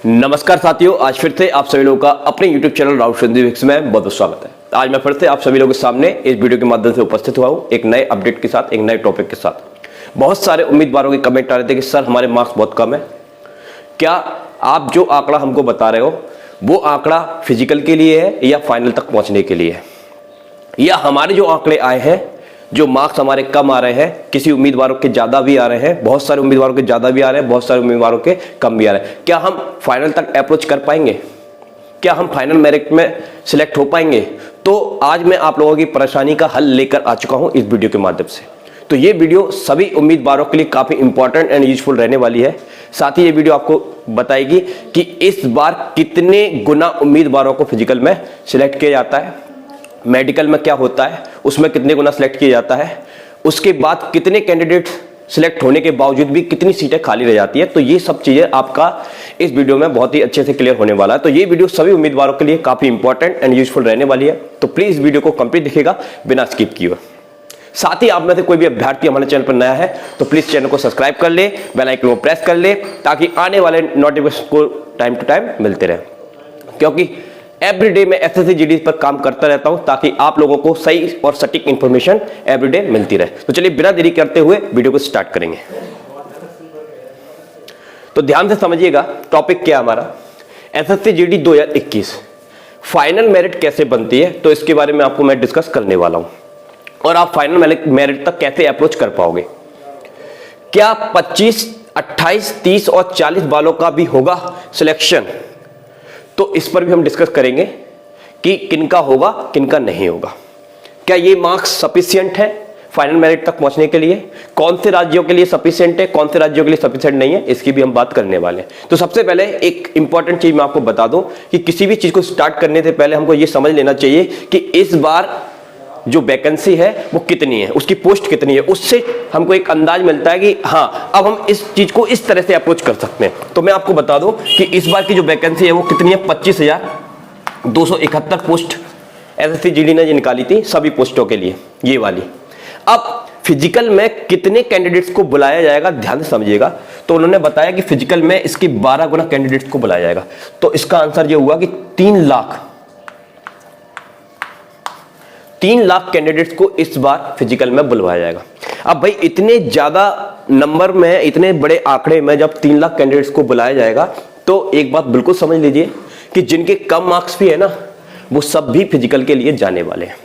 नमस्कार साथियों, आज फिर से आप सभी लोगों का अपने YouTube चैनल राहुल संदीप में बहुत बहुत स्वागत है। आज मैं फिर से आप सभी लोगों के सामने इस वीडियो के माध्यम से उपस्थित हुआ हूँ एक नए अपडेट के साथ, एक नए टॉपिक के साथ। बहुत सारे उम्मीदवारों के कमेंट आ रहे थे कि सर हमारे मार्क्स बहुत कम है, क्या आप जो आंकड़ा हमको बता रहे हो वो आंकड़ा फिजिकल के लिए है या फाइनल तक पहुंचने के लिए है, या हमारे जो आंकड़े आए हैं, जो मार्क्स हमारे कम आ रहे हैं, किसी उम्मीदवारों के ज़्यादा भी आ रहे हैं, बहुत सारे उम्मीदवारों के ज़्यादा भी आ रहे हैं, बहुत सारे उम्मीदवारों के कम भी आ रहे हैं, क्या हम फाइनल तक अप्रोच कर पाएंगे, क्या हम फाइनल मेरिट में सिलेक्ट हो पाएंगे? तो आज मैं आप लोगों की परेशानी का हल लेकर आ चुका हूं इस वीडियो के माध्यम से। तो ये वीडियो सभी उम्मीदवारों के लिए काफ़ी इंपॉर्टेंट एंड यूजफुल रहने वाली है। साथ ही ये वीडियो आपको बताएगी कि इस बार कितने गुना उम्मीदवारों को फिजिकल में सिलेक्ट किया जाता है, मेडिकल में क्या होता है, उसमें कितने गुना सिलेक्ट किया जाता है, उसके बाद कितने कैंडिडेट सिलेक्ट होने के बावजूद भी कितनी सीटें खाली रह जाती है। तो ये सब चीज़ें आपका इस वीडियो में बहुत ही अच्छे से क्लियर होने वाला है। तो ये वीडियो सभी उम्मीदवारों के लिए काफ़ी इंपॉर्टेंट एंड यूजफुल रहने वाली है। तो प्लीज़ वीडियो को कंप्लीट देखिएगा बिना स्किप किए। साथ ही आप में से कोई भी अभ्यर्थी हमारे चैनल पर नया है तो प्लीज़ चैनल को सब्सक्राइब कर ले, बेल आइकन को प्रेस कर ले, ताकि आने वाले नोटिफिकेशन को टाइम टू टाइम मिलते रहे। क्योंकि एवरीडे मैं एसएससी जीडी पर काम करता रहता हूं ताकि आप लोगों को सही और सटीक इंफॉर्मेशन एवरीडे मिलती रहे। तो चलिए बिना देरी करते हुए वीडियो को स्टार्ट करेंगे। तो ध्यान से समझिएगा टॉपिक क्या है हमारा, एसएससी जीडी 2021 फाइनल मेरिट कैसे बनती है। तो इसके बारे में आपको मैं डिस्कस करने वाला हूं और आप फाइनल मेरिट तक कैसे अप्रोच कर पाओगे। क्या 25, 28, 30 और 40 वालों का भी होगा सिलेक्शन? तो इस पर भी हम डिस्कस करेंगे कि किनका होगा किनका नहीं होगा। क्या ये मार्क्स सफिशिएंट है फाइनल मेरिट तक पहुंचने के लिए? कौन से राज्यों के लिए सफिशिएंट है, कौन से राज्यों के लिए सफिशिएंट नहीं है, इसकी भी हम बात करने वाले हैं। तो सबसे पहले एक इंपॉर्टेंट चीज मैं आपको बता दूं कि किसी भी चीज को स्टार्ट करने से पहले हमको ये समझ लेना चाहिए कि इस बार जो वैकेंसी है वो कितनी है, उसकी पोस्ट कितनी है। उससे हमको एक अंदाज मिलता है कि हाँ अब हम इस चीज को इस तरह से अप्रोच कर सकते हैं। तो मैं आपको बता दूं कि इस बार की जो वैकेंसी है वो कितनी है, 25,271 पोस्ट एसएससी जीडी ने निकाली थी सभी पोस्टों के लिए, ये वाली। अब फिजिकल में कितने कैंडिडेट्स को बुलाया जाएगा, ध्यान से समझिएगा। तो उन्होंने बताया कि फिजिकल में इसकी 12 गुना कैंडिडेट्स को बुलाया जाएगा। तो इसका आंसर ये हुआ कि 3 लाख कैंडिडेट्स को इस बार फिजिकल में बुलवाया जाएगा। अब भाई इतने ज्यादा नंबर में, इतने बड़े आंकड़े में जब 3 लाख कैंडिडेट्स को बुलाया जाएगा तो एक बात बिल्कुल समझ लीजिए कि जिनके कम मार्क्स भी है ना, वो सब भी फिजिकल के लिए जाने वाले हैं।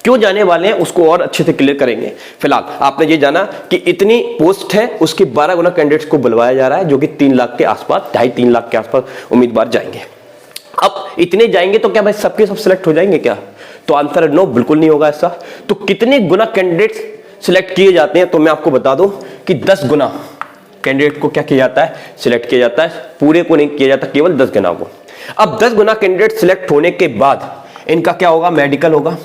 क्यों जाने वाले हैं उसको और अच्छे से क्लियर करेंगे। फिलहाल आपने ये जाना कि इतनी पोस्ट है, उसके 12 गुना कैंडिडेट्स को बुलवाया जा रहा है, जो कि 3 लाख के आसपास, 2.5-3 लाख के आसपास उम्मीदवार जाएंगे। अब इतने जाएंगे तो क्या भाई सबके सब सिलेक्ट हो जाएंगे क्या? तो आंसर है नो, बिल्कुल नहीं होगा ऐसा। तो कितने गुना कैंडिडेट्स सिलेक्ट किए जाते हैं? तो मैं आपको बता दूं कि 10 गुना कैंडिडेट को क्या किया जाता है, सिलेक्ट किया जाता है। पूरे को नहीं किया जाता, केवल 10 गुना को। अब 10 गुना कैंडिडेट सिलेक्ट होने के बाद इनका क्या होगा, मेडिकल होगा।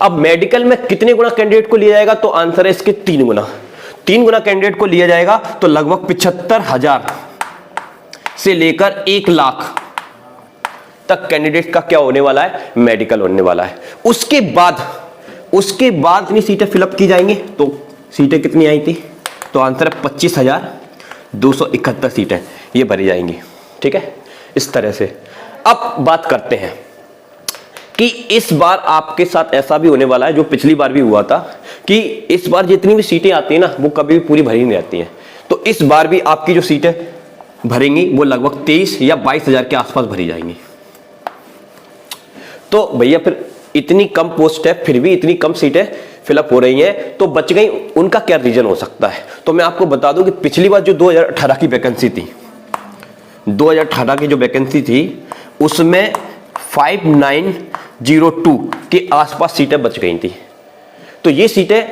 अब मेडिकल में कितने गुना कैंडिडेट को लिया जाएगा? तो आंसर है इसके 3 गुना। 3 गुना कैंडिडेट को लिया जाएगा तो लगभग 75,000 से लेकर 1 लाख तक कैंडिडेट का क्या होने वाला है, मेडिकल होने वाला है। उसके बाद इतनी सीटें फिलअप की जाएंगी। तो सीटें कितनी आई थी? तो आंसर है 25,271 सीटें ये भरी जाएंगी। ठीक है, इस तरह से। अब बात करते हैं कि इस बार आपके साथ ऐसा भी होने वाला है जो पिछली बार भी हुआ था कि इस बार जितनी भी सीटें आती है ना वो कभी भी पूरी भरी नहीं रहती हैं। तो इस बार भी आपकी जो सीटें भरेंगी वो लगभग 23 या 22,000 के आसपास भरी जाएंगी। तो भैया फिर इतनी कम पोस्ट है, फिर भी इतनी कम सीटें फिलअप हो रही हैं, तो बच गई, उनका क्या रीजन हो सकता है? तो मैं आपको बता दूं कि पिछली बार जो 2018 की वैकेंसी थी, 2018 की जो वैकेंसी थी उसमें 5902 के आसपास सीटें बच गई थी। तो ये सीटें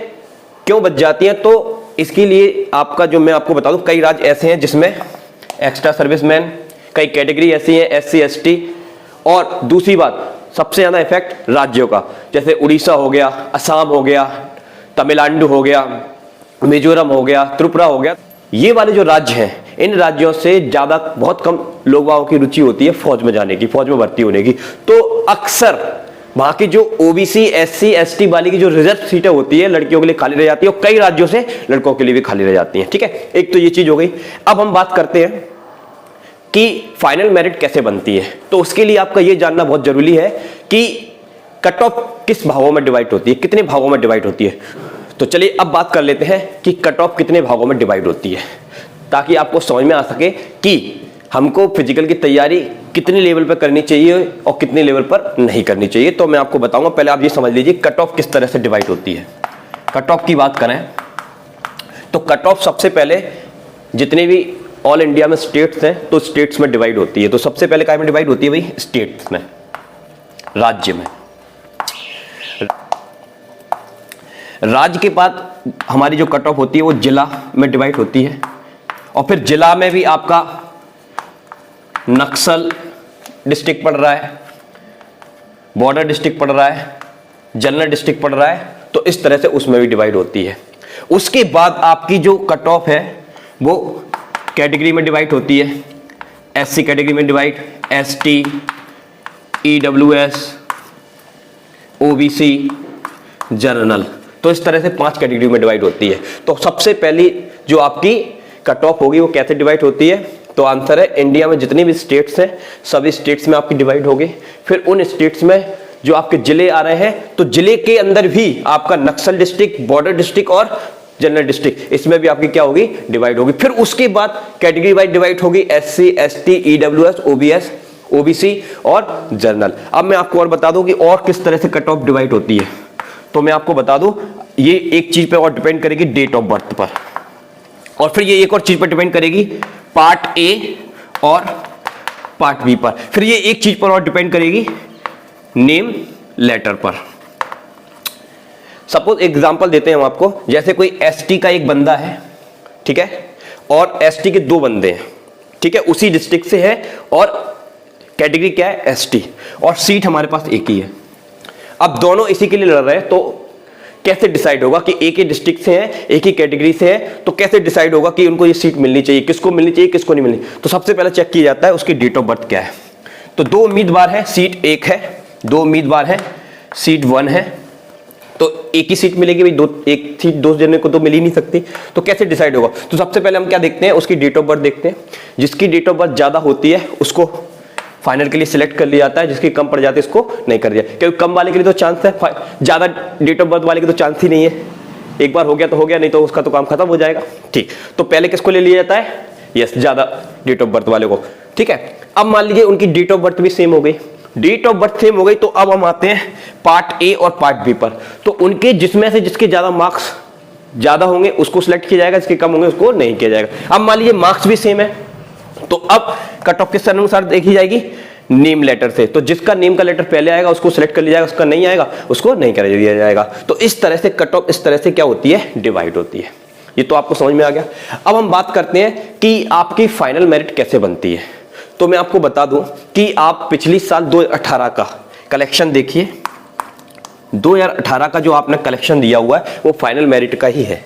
क्यों बच जाती हैं? तो इसके लिए आपका जो मैं आपको बता दूं, कई राज्य ऐसे हैं जिसमें एक्स्ट्रा सर्विसमैन, कई कैटेगरी ऐसी हैं SC ST, और दूसरी बात सबसे ज्यादा इफेक्ट राज्यों का, जैसे उड़ीसा हो गया, असम हो गया, तमिलनाडु हो गया, मिजोरम हो गया, त्रिपुरा हो गया। ये वाले जो राज्य हैं, इन राज्यों से ज्यादा बहुत कम लोगों की रुचि होती है फौज में जाने की, फौज में भर्ती होने की। तो अक्सर वहां की जो OBC SC ST वाली की जो रिजर्व सीटें होती है लड़कियों के लिए खाली रह जाती है, और कई राज्यों से लड़कों के लिए भी खाली रह जाती हैं। ठीक है, एक तो ये चीज हो गई। अब हम बात करते हैं कि फाइनल मेरिट कैसे बनती है, तो उसके लिए आपका ये जानना बहुत जरूरी है कि कट ऑफ किस भागों में डिवाइड होती है, कितने भागों में डिवाइड होती है। तो चलिए अब बात कर लेते हैं कि कट ऑफ कितने भागों में डिवाइड होती है, ताकि आपको समझ में आ सके कि हमको फिजिकल की तैयारी कितने लेवल पर करनी चाहिए और कितने लेवल पर नहीं करनी चाहिए। तो मैं आपको बताऊंगा, पहले आप ये समझ लीजिए कट ऑफ किस तरह से डिवाइड होती है। कट ऑफ की बात करें तो कट ऑफ सबसे पहले जितने भी ऑल इंडिया में स्टेट्स हैं तो स्टेट्स में डिवाइड होती है। तो सबसे पहले काय में डिवाइड होती है भाई? स्टेट्स में, राज्य में। राज्य के बाद हमारी जो कट ऑफ होती है वो जिला में डिवाइड होती है, और फिर जिला में भी आपका नक्सल डिस्ट्रिक्ट पड़ रहा है, बॉर्डर डिस्ट्रिक्ट पड़ रहा है, जनरल डिस्ट्रिक्ट पड़ रहा है, तो इस तरह से उसमें भी डिवाइड होती है। उसके बाद आपकी जो कट ऑफ है वो कैटेगरी में डिवाइड होती है। एससी कैटेगरी में divide, ST, EWS, OBC, general, तो इस तरह से 5 कैटेगरी में डिवाइड होती है। तो सबसे पहली जो आपकी कट ऑफ होगी वो कैसे डिवाइड होती है? तो आंसर है इंडिया में जितनी भी स्टेट्स हैं सभी स्टेट्स में आपकी डिवाइड होगी। फिर उन स्टेट्स में जो आपके जिले आ रहे हैं तो जिले के अंदर भी आपका नक्सल डिस्ट्रिक्ट, बॉर्डर डिस्ट्रिक्ट और जनरल डिस्ट्रिक्ट, इसमें भी आपकी क्या होगी? डिवाइड होगी। फिर उसके बाद कैटेगरी वाइज डिवाइड होगी, SC, ST, EWS, OBS, OBC और जनरल। अब मैं आपको और बता दूं कि और किस तरह से कट ऑफ डिवाइड होती है। तो मैं आपको बता दूं, ये एक चीज पे और डिपेंड करेगी, डेट ऑफ बर्थ पर, और फिर ये एक और चीज पर डिपेंड करेगी, पार्ट ए और पार्ट बी पर। फिर ये एक चीज पर और डिपेंड करेगी, नेम लेटर पर। सपोज एग्जांपल देते हैं हम आपको, जैसे कोई एसटी का एक बंदा है, ठीक है, और एसटी के 2 बंदे हैं, ठीक है, उसी डिस्ट्रिक्ट से है और कैटेगरी क्या है? एसटी, और सीट हमारे पास एक ही है। अब दोनों इसी के लिए लड़ रहे हैं, तो कैसे डिसाइड होगा कि एक ही डिस्ट्रिक्ट से है, एक ही कैटेगरी से है, तो कैसे डिसाइड होगा कि उनको ये सीट मिलनी चाहिए, किसको मिलनी चाहिए, किसको नहीं मिलनी? तो सबसे पहले चेक किया जाता है उसकी डेट ऑफ बर्थ क्या है। तो 2 उम्मीदवार है, सीट 1 है, 2 उम्मीदवार है, सीट 1 है, तो एक ही सीट मिलेगी भाई, एक सीट 2 जने को तो मिल ही नहीं सकती। तो कैसे डिसाइड होगा? तो सबसे पहले हम क्या देखते हैं, उसकी डेट ऑफ बर्थ देखते हैं। जिसकी डेट ऑफ बर्थ ज्यादा होती है उसको फाइनल के लिए सिलेक्ट कर लिया जाता है, जिसकी कम पड़ जाती है इसको नहीं कर दिया, क्योंकि कम वाले के लिए तो चांस है, ज्यादा डेट ऑफ बर्थ वाले के तो चांस ही नहीं है। एक बार हो गया तो हो गया, नहीं तो उसका तो काम खत्म हो जाएगा। ठीक, तो पहले किसको ले लिया जाता है? यस, ज्यादा डेट ऑफ बर्थ वाले को। ठीक है, अब मान लीजिए उनकी डेट ऑफ बर्थ भी सेम हो गई, डेट ऑफ बर्थ सेम हो गई, तो अब हम आते हैं पार्ट ए और पार्ट बी पर। तो उनके जिसमें से जिसके ज्यादा मार्क्स ज्यादा होंगे उसको सिलेक्ट किया जाएगा, जिसके कम होंगे उसको नहीं किया जाएगा। अब मान लीजिए मार्क्स भी सेम है, तो अब कट ऑफ किस अनुसार देखी जाएगी? नेम लेटर से। तो जिसका नेम का लेटर पहले आएगा उसको सिलेक्ट कर लिया जाएगा, उसका नहीं आएगा उसको नहीं कर दिया जाएगा। तो इस तरह से कट ऑफ इस तरह से क्या होती है? डिवाइड होती है। ये तो आपको समझ में आ गया। अब हम बात करते हैं कि आपकी फाइनल मेरिट कैसे बनती है। तो मैं आपको बता दूं कि आप पिछली साल 2018 का कलेक्शन देखिए, 2018 का जो आपने कलेक्शन दिया हुआ है वो फाइनल मेरिट का ही है,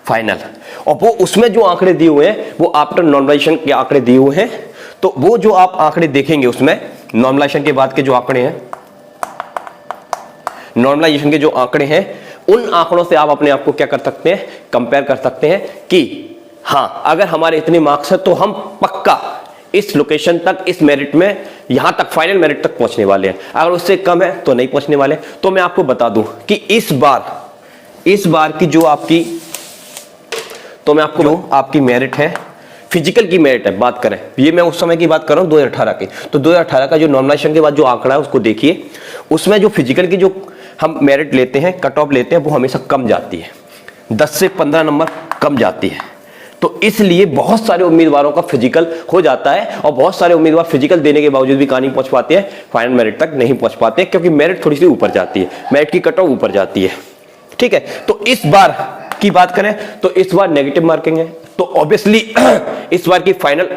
फाइनल। और वो उसमें जो आंकड़े दिए हुए हैं वो आफ्टर नॉर्मलाइजेशन के आंकड़े दिए हुए हैं। तो वो जो आप आंकड़े देखेंगे उसमें नॉर्मलाइजेशन के बाद के जो आंकड़े हैं, नॉर्मलाइजेशन के जो आंकड़े हैं, उन आंकड़ों से आप अपने आप को क्या कर सकते हैं? कंपेयर कर सकते हैं कि हाँ, अगर हमारे इतने मार्क्स है तो हम पक्का इस लोकेशन तक, इस मेरिट में, यहां तक फाइनल मेरिट तक पहुंचने वाले हैं। अगर उससे कम है तो नहीं पहुंचने वाले। तो मैं आपको बता दूं कि इस बार की जो आपकी, तो मैं आपको आपकी मेरिट है, फिजिकल की मेरिट है बात करें, ये मैं उस समय की बात कर रहा हूं 2018 की। तो 2018 का जो नॉर्मलाइजेशन के बाद जो आंकड़ा है उसको देखिए, उसमें जो फिजिकल की जो हम मेरिट लेते हैं, कट ऑफ लेते हैं, वो हमेशा कम जाती है, 10 से 15 नंबर कम जाती है। तो इसलिए बहुत सारे उम्मीदवारों का फिजिकल हो जाता है और बहुत सारे उम्मीदवार फिजिकल देने के बावजूद भी कहां नहीं पहुंच पाते हैं? फाइनल मेरिट तक नहीं पहुंच पाते, क्योंकि मेरिट थोड़ी सी ऊपर जाती है, मेरिट की कट ऑफ ऊपर जाती है। ठीक है, तो इस बार की बात करें तो इस बार नेगेटिव मार्किंग है, तो ऑब्वियसली इस बार की फाइनल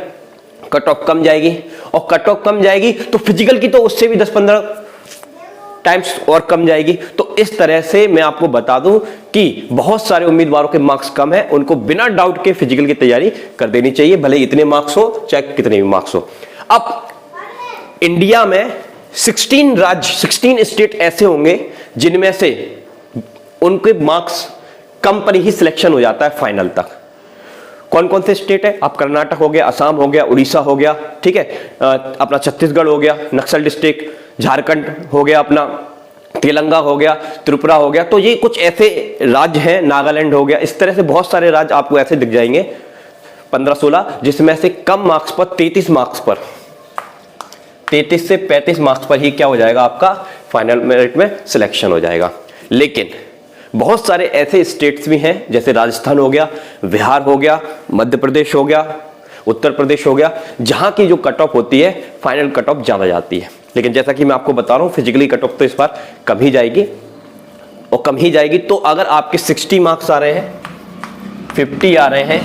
कट ऑफ कम जाएगी, और कट ऑफ कम जाएगी तो फिजिकल की तो उससे भी 10-15 टाइम्स और कम जाएगी। तो इस तरह से मैं आपको बता दूं कि बहुत सारे उम्मीदवारों के मार्क्स कम है, उनको बिना डाउट के फिजिकल की तैयारी कर देनी चाहिए, भले इतने मार्क्स हो चाहे कितने भी मार्क्स हो। अब इंडिया में 16 राज्य, 16 स्टेट ऐसे होंगे जिनमें से उनके मार्क्स कम पर ही सिलेक्शन हो जाता है फाइनल तक। कौन कौन से स्टेट है, आप कर्नाटक हो गया, असम हो गया, उड़ीसा हो गया, ठीक है, अपना छत्तीसगढ़ हो गया, नक्सल डिस्ट्रिक्ट, झारखंड हो गया, अपना तेलंगाना हो गया, त्रिपुरा हो गया। तो ये कुछ ऐसे राज्य हैं, नागालैंड हो गया, इस तरह से बहुत सारे राज्य आपको ऐसे दिख जाएंगे 15-16, जिसमें से कम मार्क्स पर 33 मार्क्स पर 33 से 35 मार्क्स पर ही क्या हो जाएगा, आपका फाइनल मेरिट में सिलेक्शन हो जाएगा। लेकिन बहुत सारे ऐसे स्टेट्स भी हैं, जैसे राजस्थान हो गया, बिहार हो गया, मध्य प्रदेश हो गया, उत्तर प्रदेश हो गया, जहां की जो कट ऑफ होती है फाइनल कट ऑफ ज्यादा जाती है। लेकिन जैसा कि मैं आपको बता रहा हूं, फिजिकली कट ऑफ तो इस बार कम ही जाएगी, और कम ही जाएगी। तो अगर आपके 60 मार्क्स आ रहे हैं, 50 आ रहे हैं,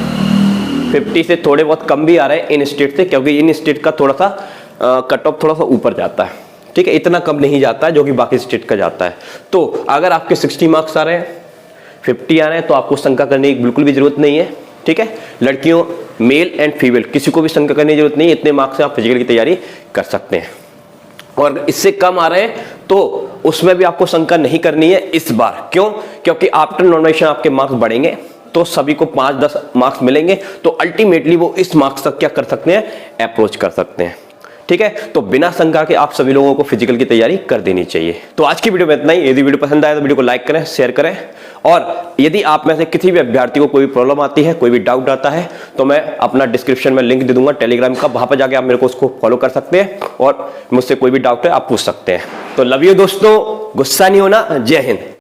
50 से थोड़े बहुत कम भी आ रहे हैं इन स्टेट से, क्योंकि इन स्टेट का थोड़ा सा कट ऑफ थोड़ा सा ऊपर जाता है, ठीक है, इतना कम नहीं जाता है जो कि बाकी स्टेट का जाता है। तो अगर आपके 60 मार्क्स आ रहे हैं, 50 आ रहे हैं, तो आपको शंका करने की बिल्कुल भी जरूरत नहीं है, ठीक है। लड़कियों, मेल एंड फीमेल, किसी को भी शंका करने की जरूरत नहीं है, इतने मार्क्स से आप फिजिकल की तैयारी कर सकते हैं। और इससे कम आ रहे हैं तो उसमें भी आपको शंका नहीं करनी है इस बार। क्यों? क्योंकि आफ्टर नॉमिनेशन आपके मार्क्स बढ़ेंगे, तो सभी को 5-10 मार्क्स मिलेंगे, तो अल्टीमेटली वो इस मार्क्स तक क्या कर सकते हैं, अप्रोच कर सकते हैं, ठीक है। तो बिना शंका के आप सभी लोगों को फिजिकल की तैयारी कर देनी चाहिए। तो आज की वीडियो में इतना ही। यदि वीडियो पसंद आए तो वीडियो को लाइक करें, शेयर करें, और यदि आप में से किसी भी अभ्यर्थी को कोई प्रॉब्लम आती है, कोई भी डाउट आता है, तो मैं अपना डिस्क्रिप्शन में लिंक दे दूंगा टेलीग्राम का, वहां पर जाके आप मेरे को उसको फॉलो कर सकते हैं और मुझसे कोई भी डाउट है आप पूछ सकते हैं। तो लव यू दोस्तों, गुस्सा नहीं होना। जय हिंद।